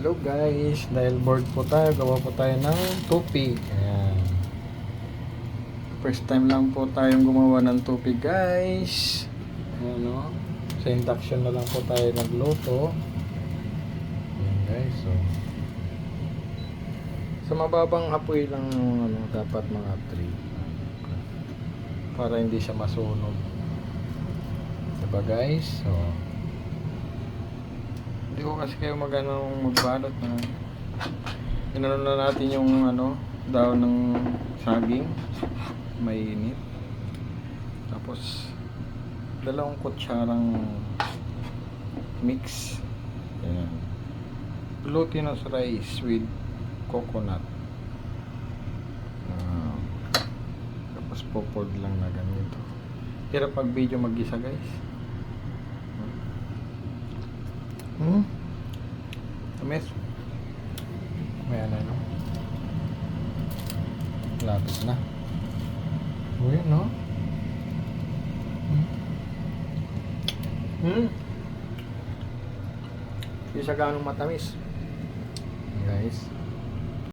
Hello guys, dahil bored po tayo, gawa po tayo ng tupig. Ayan. First time lang po tayong gumawa ng tupig guys. Ayan o. Sa induction na lang po tayo nagluto. Ayan guys, so. Sa mababang apoy lang dapat mga 3. Para hindi siya masunog. Diba guys? So. Hindi ko kasi kayo magbalot na inano na natin yung daon ng saging mainit, tapos 2 kutsarang mix. Ayan. Glutinous rice with coconut, tapos popord lang na ganito. Hirap pag video mag-isa guys. Tamis. May no? Lapit na. Uy, no? Hindi siya ganong matamis. Guys.